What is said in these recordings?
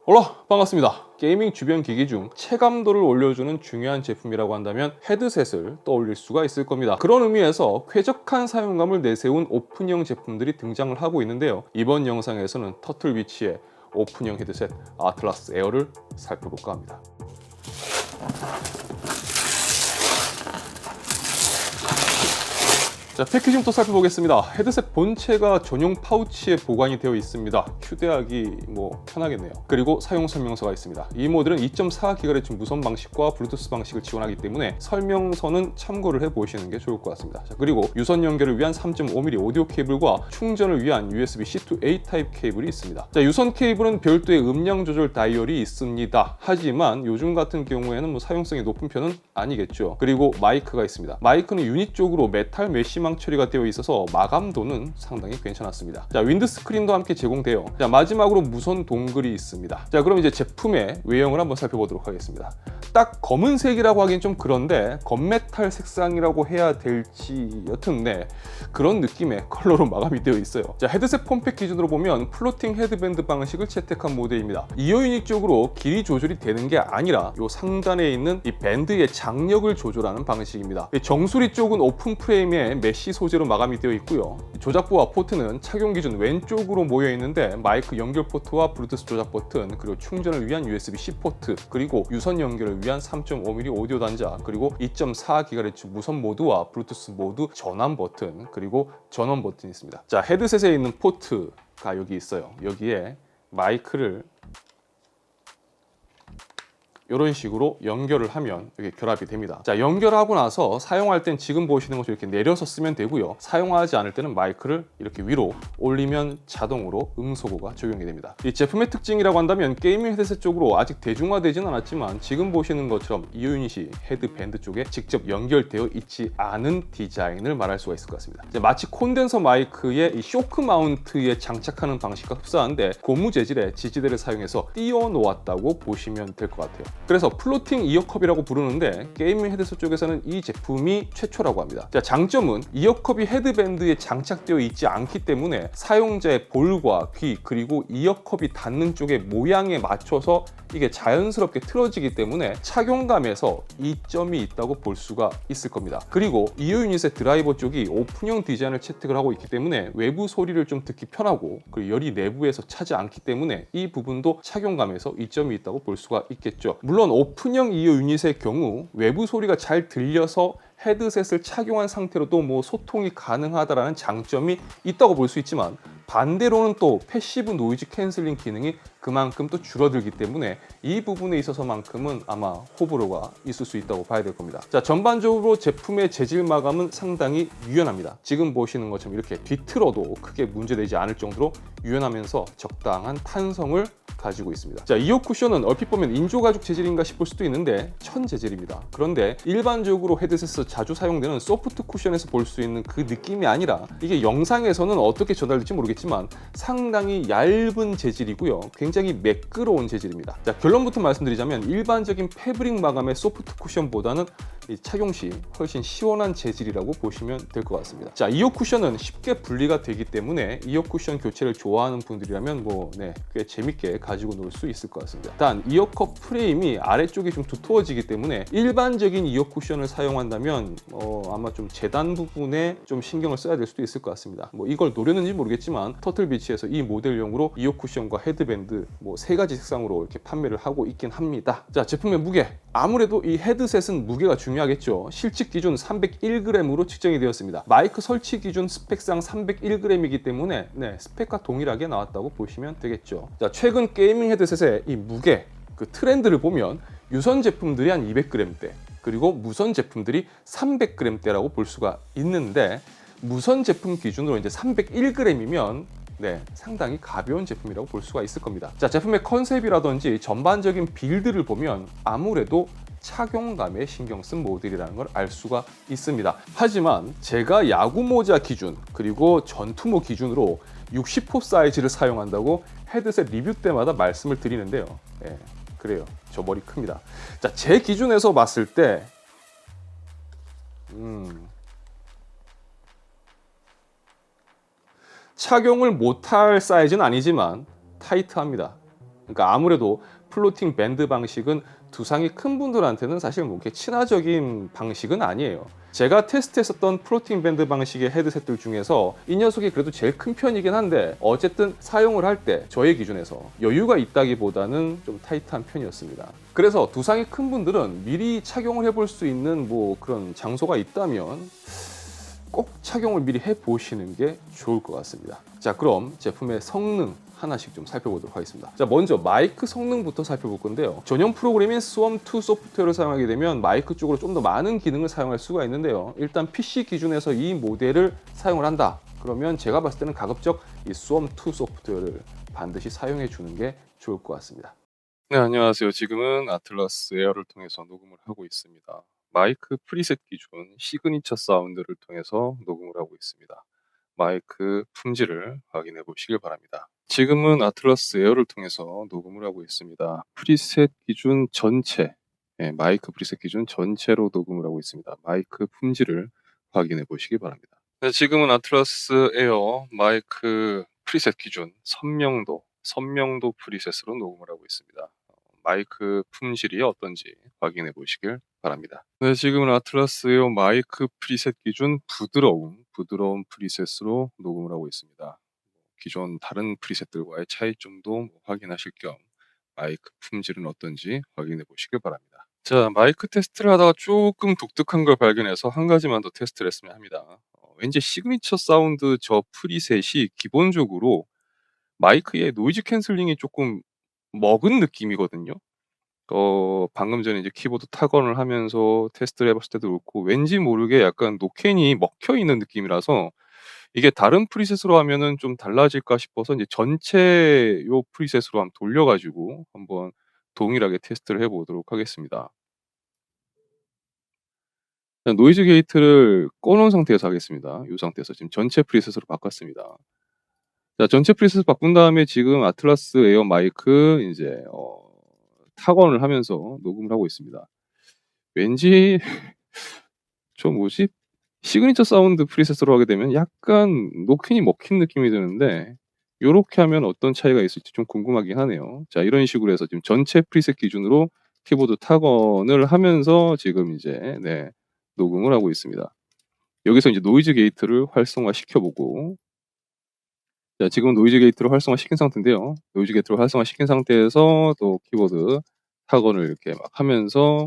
반갑습니다. 게이밍 주변 기기 중 체감도를 올려주는 중요한 제품이라고 한다면 헤드셋을 떠올릴 수가 있을 겁니다. 그런 의미에서 쾌적한 사용감을 내세운 오픈형 제품들이 등장을 하고 있는데요. 이번 영상에서는 터틀비치의 오픈형 헤드셋 아틀라스 에어를 살펴볼까 합니다. 자, 패키징부터 살펴보겠습니다. 헤드셋 본체가 전용 파우치에 보관이 되어 있습니다. 휴대하기 편하겠네요. 그리고 사용 설명서가 있습니다. 이 모델은 2.4GHz 무선 방식과 블루투스 방식을 지원하기 때문에 설명서는 참고를 해보시는 게 좋을 것 같습니다. 자, 그리고 유선 연결을 위한 3.5mm 오디오 케이블과 충전을 위한 USB-C to A 타입 케이블이 있습니다. 자, 유선 케이블은 별도의 음량 조절 다이얼이 있습니다. 하지만 요즘 같은 경우에는 사용성이 높은 편은 아니겠죠. 그리고 마이크가 있습니다. 마이크는 유닛 쪽으로 메탈 메쉬망 처리가 되어 있어서 마감도는 상당히 괜찮았습니다. 자, 윈드 스크린도 함께 제공돼요. 자, 마지막으로 무선 동글이 있습니다. 자, 그럼 이제 제품의 외형을 한번 살펴보도록 하겠습니다. 딱 검은색이라고 하긴 좀 그런데 건메탈 색상이라고 해야 될지 여튼 그런 느낌의 컬러로 마감이 되어 있어요. 자, 헤드셋 폼팩 기준으로 보면 플로팅 헤드밴드 방식을 채택한 모델입니다. 이어 유닛 쪽으로 길이 조절이 되는 게 아니라 요 상단에 있는 이 밴드의 장력을 조절하는 방식입니다. 정수리 쪽은 오픈 프레임에 메쉬 소재로 마감이 되어 있고요. 조작부와 포트는 착용 기준 왼쪽으로 모여 있는데 마이크 연결 포트와 블루투스 조작 버튼, 그리고 충전을 위한 USB-C 포트, 그리고 유선 연결을 위한 3.5mm 오디오 단자, 그리고 2.4GHz 무선 모드와 블루투스 모드 전환 버튼, 그리고 전원 버튼이 있습니다. 자, 헤드셋에 있는 포트가 여기 있어요. 여기에 마이크를 이런 식으로 연결을 하면 이렇게 결합이 됩니다. 자, 연결하고 나서 사용할 땐 지금 보시는 것처럼 이렇게 내려서 쓰면 되고요. 사용하지 않을 때는 마이크를 이렇게 위로 올리면 자동으로 음소거가 적용이 됩니다. 이 제품의 특징이라고 한다면 게이밍 헤드셋 쪽으로 아직 대중화되진 않았지만 지금 보시는 것처럼 이 유닛이 헤드밴드 쪽에 직접 연결되어 있지 않은 디자인을 말할 수가 있을 것 같습니다. 이제 마치 콘덴서 마이크의 이 쇼크 마운트에 장착하는 방식과 흡사한데 고무 재질의 지지대를 사용해서 띄워 놓았다고 보시면 될 것 같아요. 그래서 플로팅 이어컵이라고 부르는데 게이밍 헤드셋 쪽에서는 이 제품이 최초라고 합니다. 자, 장점은 이어컵이 헤드밴드에 장착되어 있지 않기 때문에 사용자의 볼과 귀, 그리고 이어컵이 닿는 쪽의 모양에 맞춰서 이게 자연스럽게 틀어지기 때문에 착용감에서 이점이 있다고 볼 수가 있을 겁니다. 그리고 이어 유닛의 드라이버 쪽이 오픈형 디자인을 채택을 하고 있기 때문에 외부 소리를 좀 듣기 편하고, 그리고 열이 내부에서 차지 않기 때문에 이 부분도 착용감에서 이점이 있다고 볼 수가 있겠죠. 물론 오픈형 이어 유닛의 경우 외부 소리가 잘 들려서 헤드셋을 착용한 상태로도 소통이 가능하다는 장점이 있다고 볼 수 있지만, 반대로는 또 패시브 노이즈 캔슬링 기능이 그만큼 또 줄어들기 때문에 이 부분에 있어서만큼은 아마 호불호가 있을 수 있다고 봐야 될 겁니다. 자, 전반적으로 제품의 재질 마감은 상당히 유연합니다. 지금 보시는 것처럼 이렇게 뒤틀어도 크게 문제되지 않을 정도로 유연하면서 적당한 탄성을 가지고 있습니다. 자, 이어 쿠션은 얼핏 보면 인조가죽 재질인가 싶을 수도 있는데 천 재질입니다. 그런데 일반적으로 헤드셋에서 자주 사용되는 소프트 쿠션에서 볼 수 있는 그 느낌이 아니라, 이게 영상에서는 어떻게 전달될지 모르겠지만 상당히 얇은 재질이고요. 굉장히 매끄러운 재질입니다. 자, 결론부터 말씀드리자면 일반적인 패브릭 마감의 소프트 쿠션보다는 이 착용 시 훨씬 시원한 재질이라고 보시면 될 것 같습니다. 자, 이어 쿠션은 쉽게 분리가 되기 때문에 이어 쿠션 교체를 좋아하는 분들이라면 꽤 재밌게 가지고 놀 수 있을 것 같습니다. 단 이어컵 프레임이 아래쪽이 좀 두터워지기 때문에 일반적인 이어 쿠션을 사용한다면 아마 좀 재단 부분에 좀 신경을 써야 될 수도 있을 것 같습니다. 이걸 노렸는지 모르겠지만 터틀비치에서 이 모델용으로 이어 쿠션과 헤드밴드 세 가지 색상으로 이렇게 판매를 하고 있긴 합니다. 자, 제품의 무게. 아무래도 이 헤드셋은 무게가 중요하겠죠. 실측 기준 301g으로 측정이 되었습니다. 마이크 설치 기준 스펙상 301g이기 때문에 스펙과 동일하게 나왔다고 보시면 되겠죠. 자, 최근 게이밍 헤드셋의 이 무게 그 트렌드를 보면 유선 제품들이 한 200g대, 그리고 무선 제품들이 300g대라고 볼 수가 있는데, 무선 제품 기준으로 이제 301g이면 상당히 가벼운 제품이라고 볼 수가 있을 겁니다. 자, 제품의 컨셉이라든지 전반적인 빌드를 보면 아무래도 착용감에 신경 쓴 모델이라는 걸 알 수가 있습니다. 하지만 제가 야구 모자 기준, 그리고 전투모 기준으로 60호 사이즈를 사용한다고 헤드셋 리뷰 때마다 말씀을 드리는데요. 그래요. 저 머리 큽니다. 자, 제 기준에서 봤을 때 착용을 못할 사이즈는 아니지만 타이트합니다. 그러니까 아무래도 플로팅 밴드 방식은 두상이 큰 분들한테는 사실 뭐 이렇게 친화적인 방식은 아니에요. 제가 테스트했었던 플로팅 밴드 방식의 헤드셋들 중에서 이 녀석이 그래도 제일 큰 편이긴 한데 어쨌든 사용을 할 때 저의 기준에서 여유가 있다기보다는 좀 타이트한 편이었습니다. 그래서 두상이 큰 분들은 미리 착용을 해볼 수 있는 뭐 그런 장소가 있다면 꼭 착용을 미리 해보시는 게 좋을 것 같습니다. 자, 그럼 제품의 성능 하나씩 좀 살펴보도록 하겠습니다. 자, 먼저 마이크 성능부터 살펴볼 건데요. 전용 프로그램인 스웜2 소프트웨어를 사용하게 되면 마이크 쪽으로 좀 더 많은 기능을 사용할 수가 있는데요. 일단 PC 기준에서 이 모델을 사용을 한다. 그러면 제가 봤을 때는 가급적 이 스웜2 소프트웨어를 반드시 사용해 주는 게 좋을 것 같습니다. 네, 안녕하세요. 지금은 아틀라스 에어를 통해서 녹음을 하고 있습니다. 마이크 프리셋 기준 시그니처 사운드를 통해서 녹음을 하고 있습니다. 마이크 품질을 확인해 보시길 바랍니다. 지금은 아틀라스 에어를 통해서 녹음을 하고 있습니다. 프리셋 기준 전체, 마이크 프리셋 기준 전체로 녹음을 하고 있습니다. 마이크 품질을 확인해 보시기 바랍니다. 네, 지금은 아틀라스 에어 마이크 프리셋 기준 선명도 프리셋으로 녹음을 하고 있습니다. 마이크 품질이 어떤지 확인해 보시길 바랍니다. 네, 지금은 아틀라스 에어 마이크 프리셋 기준 부드러운 프리셋으로 녹음을 하고 있습니다. 기존 다른 프리셋들과의 차이점도 확인하실 겸 마이크 품질은 어떤지 확인해 보시길 바랍니다. 자, 마이크 테스트를 하다가 조금 독특한 걸 발견해서 한 가지만 더 테스트를 했으면 합니다. 왠지 시그니처 사운드 저 프리셋이 기본적으로 마이크의 노이즈 캔슬링이 조금 먹은 느낌이거든요. 방금 전에 이제 키보드 타건을 하면서 테스트를 해 봤을 때도 그렇고 왠지 모르게 약간 노캔이 먹혀 있는 느낌이라서 이게 다른 프리셋으로 하면은 좀 달라질까 싶어서 이제 전체 요 프리셋으로 한번 돌려 가지고 한번 동일하게 테스트를 해 보도록 하겠습니다. 노이즈 게이트를 꺼 놓은 상태에서 하겠습니다. 요 상태에서 지금 전체 프리셋으로 바꿨습니다. 자, 전체 프리셋 바꾼 다음에 지금 아틀라스 에어 마이크 이제 타건을 하면서 녹음을 하고 있습니다. 왠지 저 뭐지? 시그니처 사운드 프리셋으로 하게 되면 약간 노캔이 먹힌 느낌이 드는데 요렇게 하면 어떤 차이가 있을지 좀 궁금하긴 하네요. 자, 이런 식으로 해서 지금 전체 프리셋 기준으로 키보드 타건을 하면서 지금 이제 녹음을 하고 있습니다. 여기서 이제 노이즈 게이트를 활성화시켜 보고, 자, 지금 노이즈 게이트를 활성화시킨 상태인데요. 노이즈 게이트를 활성화시킨 상태에서 또 키보드 타건을 이렇게 막 하면서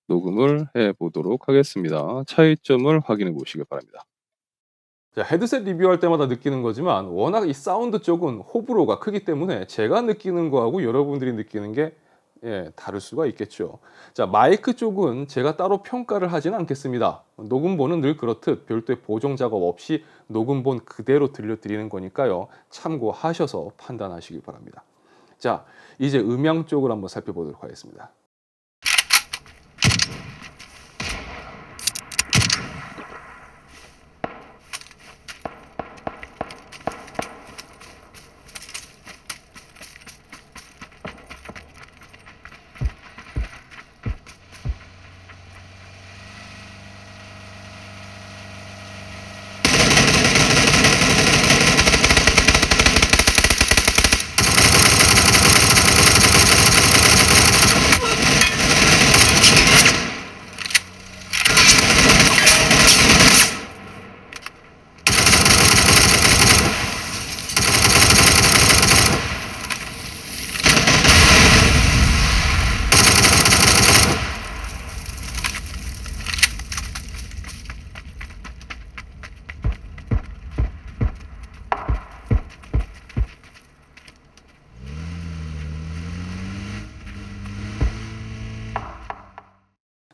녹음을 해 보도록 하겠습니다. 차이점을 확인해 보시길 바랍니다. 자, 헤드셋 리뷰할 때마다 느끼는 거지만 워낙 이 사운드 쪽은 호불호가 크기 때문에 제가 느끼는 거하고 여러분들이 느끼는 게 다를 수가 있겠죠. 자, 마이크 쪽은 제가 따로 평가를 하지는 않겠습니다. 녹음본은 늘 그렇듯 별도의 보정 작업 없이 녹음본 그대로 들려드리는 거니까요. 참고하셔서 판단하시길 바랍니다. 자, 이제 음향 쪽을 한번 살펴보도록 하겠습니다.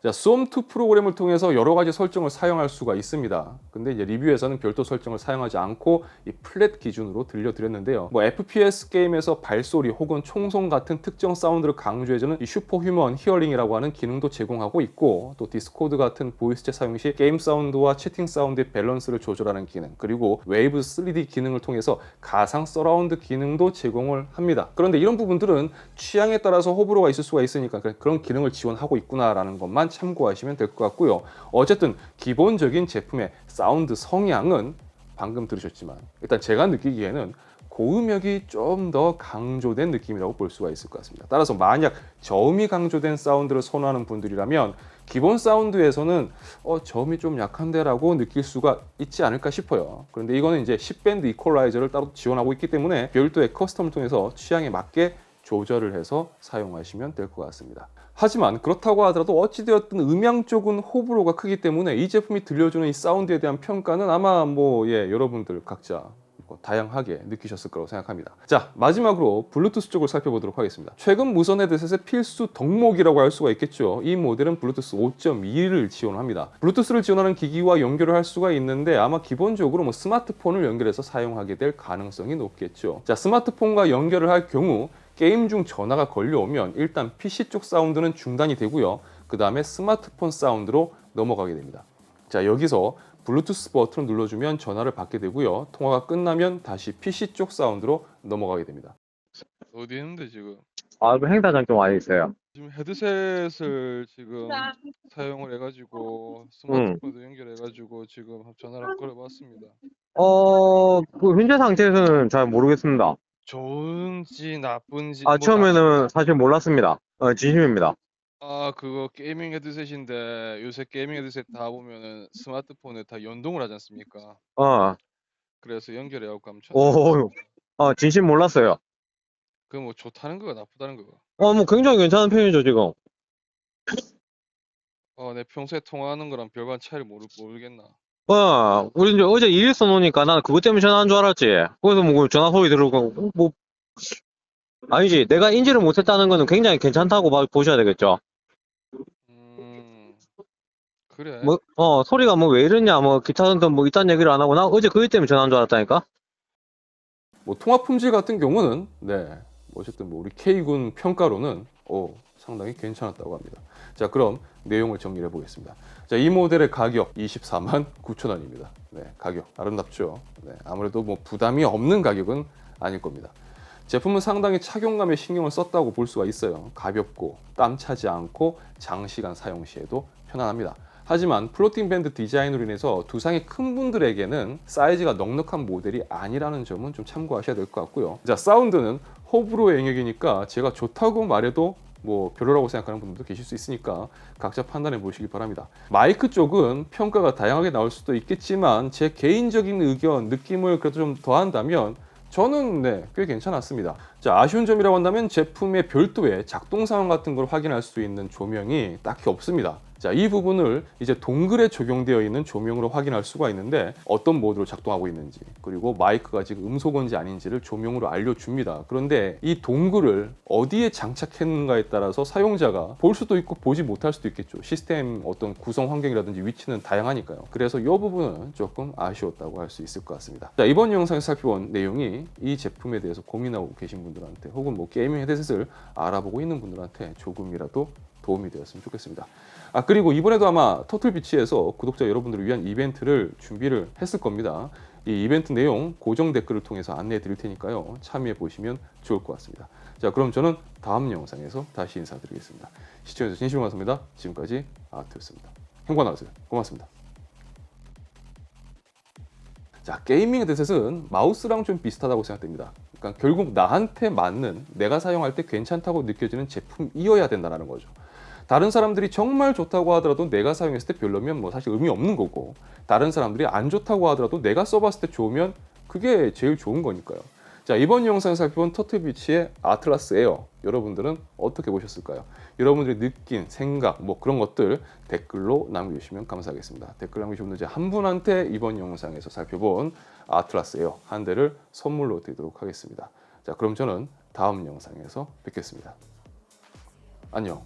자, 스웜2 프로그램을 통해서 여러 가지 설정을 사용할 수가 있습니다. 근데 이제 리뷰에서는 별도 설정을 사용하지 않고 이 플랫 기준으로 들려드렸는데요. 뭐 FPS 게임에서 발소리 혹은 총성 같은 특정 사운드를 강조해주는 이 슈퍼휴먼 히어링이라고 하는 기능도 제공하고 있고, 또 디스코드 같은 보이스챗 사용 시 게임 사운드와 채팅 사운드의 밸런스를 조절하는 기능, 그리고 웨이브 3D 기능을 통해서 가상 서라운드 기능도 제공을 합니다. 그런데 이런 부분들은 취향에 따라서 호불호가 있을 수가 있으니까 그런 기능을 지원하고 있구나라는 것만 참고하시면 될 것 같고요. 어쨌든 기본적인 제품의 사운드 성향은 방금 들으셨지만 일단 제가 느끼기에는 고음역이 좀 더 강조된 느낌이라고 볼 수가 있을 것 같습니다. 따라서 만약 저음이 강조된 사운드를 선호하는 분들이라면 기본 사운드에서는 저음이 좀 약한데라고 느낄 수가 있지 않을까 싶어요. 그런데 이거는 이제 10밴드 이퀄라이저를 따로 지원하고 있기 때문에 별도의 커스텀을 통해서 취향에 맞게 조절을 해서 사용하시면 될 것 같습니다. 하지만 그렇다고 하더라도 어찌되었든 음향 쪽은 호불호가 크기 때문에 이 제품이 들려주는 이 사운드에 대한 평가는 아마 여러분들 각자 다양하게 느끼셨을 거라고 생각합니다. 자, 마지막으로 블루투스 쪽을 살펴보도록 하겠습니다. 최근 무선 헤드셋의 필수 덕목이라고 할 수가 있겠죠. 이 모델은 블루투스 5.2를 지원합니다. 블루투스를 지원하는 기기와 연결을 할 수가 있는데 아마 기본적으로 스마트폰을 연결해서 사용하게 될 가능성이 높겠죠. 자, 스마트폰과 연결을 할 경우 게임 중 전화가 걸려오면 일단 PC 쪽 사운드는 중단이 되고요. 그 다음에 스마트폰 사운드로 넘어가게 됩니다. 자, 여기서 블루투스 버튼을 눌러주면 전화를 받게 되고요. 통화가 끝나면 다시 PC 쪽 사운드로 넘어가게 됩니다. 어디 있는데 지금? 그 행사장 좀 와 있어요. 지금 헤드셋을 지금 사용을 해가지고 스마트폰도 연결해가지고 지금 전화를 걸어봤습니다. 그 현재 상태에서는 잘 모르겠습니다. 좋은지 나쁜지 처음에는 사실 몰랐습니다. 진심입니다. 그거 게이밍 헤드셋인데 요새 게이밍 헤드셋 다 보면은 스마트폰에 다 연동을 하지 않습니까? 그래서 연결해갖고 한번 오, 진심 몰랐어요. 그 뭐 좋다는 거가 나쁘다는 거가. 굉장히 괜찮은 편이죠, 지금. 내 평소에 통화하는 거랑 별반 차이를 모르겠나. 우리 이제 어제 일 써놓으니까 나는 그것 때문에 전화한 줄 알았지. 그래서 전화 소리 들으고, 아니지. 내가 인지를 못했다는 거는 굉장히 괜찮다고 보셔야 되겠죠. 그래. 소리가 왜 이러냐, 기타든 이딴 얘기를 안 하고, 나 어제 그것 때문에 전화한 줄 알았다니까? 통화 품질 같은 경우는 어쨌든 우리 K군 평가로는 상당히 괜찮았다고 합니다. 자, 그럼 내용을 정리해 보겠습니다. 자, 이 모델의 가격 24만 9천 원입니다. 가격 아름답죠. 아무래도 부담이 없는 가격은 아닐 겁니다. 제품은 상당히 착용감에 신경을 썼다고 볼 수가 있어요. 가볍고 땀 차지 않고 장시간 사용 시에도 편안합니다. 하지만 플로팅 밴드 디자인으로 인해서 두상이 큰 분들에게는 사이즈가 넉넉한 모델이 아니라는 점은 좀 참고하셔야 될 것 같고요. 자, 사운드는 호불호의 영역이니까 제가 좋다고 말해도 별로라고 생각하는 분들도 계실 수 있으니까 각자 판단해 보시기 바랍니다. 마이크 쪽은 평가가 다양하게 나올 수도 있겠지만 제 개인적인 의견, 느낌을 그래도 좀 더한다면 저는 꽤 괜찮았습니다. 자, 아쉬운 점이라고 한다면 제품의 별도의 작동 상황 같은 걸 확인할 수 있는 조명이 딱히 없습니다. 자, 이 부분을 이제 동글에 적용되어 있는 조명으로 확인할 수가 있는데 어떤 모드로 작동하고 있는지, 그리고 마이크가 지금 음소거인지 아닌지를 조명으로 알려줍니다. 그런데 이 동글을 어디에 장착했는가에 따라서 사용자가 볼 수도 있고 보지 못할 수도 있겠죠. 시스템 어떤 구성 환경이라든지 위치는 다양하니까요. 그래서 이 부분은 조금 아쉬웠다고 할 수 있을 것 같습니다. 자, 이번 영상에서 살펴본 내용이 이 제품에 대해서 고민하고 계신 분들한테 혹은 게이밍 헤드셋을 알아보고 있는 분들한테 조금이라도 도움이 되었으면 좋겠습니다. 그리고 이번에도 아마 터틀비치에서 구독자 여러분들을 위한 이벤트를 준비를 했을 겁니다. 이 이벤트 내용 고정 댓글을 통해서 안내해 드릴 테니까요. 참여해 보시면 좋을 것 같습니다. 자, 그럼 저는 다음 영상에서 다시 인사드리겠습니다. 시청해주셔서 진심으로 감사합니다. 지금까지 아트였습니다. 행복한 하루 되세요. 고맙습니다. 자, 게이밍 헤드셋은 마우스랑 좀 비슷하다고 생각됩니다. 그러니까 결국 나한테 맞는, 내가 사용할 때 괜찮다고 느껴지는 제품이어야 된다는 거죠. 다른 사람들이 정말 좋다고 하더라도 내가 사용했을 때 별로면 사실 의미 없는 거고, 다른 사람들이 안 좋다고 하더라도 내가 써봤을 때 좋으면 그게 제일 좋은 거니까요. 자, 이번 영상에서 살펴본 터틀비치의 아틀라스 에어, 여러분들은 어떻게 보셨을까요? 여러분들이 느낀 생각 그런 것들 댓글로 남겨주시면 감사하겠습니다. 댓글 남겨주신 분들 한 분한테 이번 영상에서 살펴본 아틀라스 에어 한 대를 선물로 드리도록 하겠습니다. 자, 그럼 저는 다음 영상에서 뵙겠습니다. 안녕.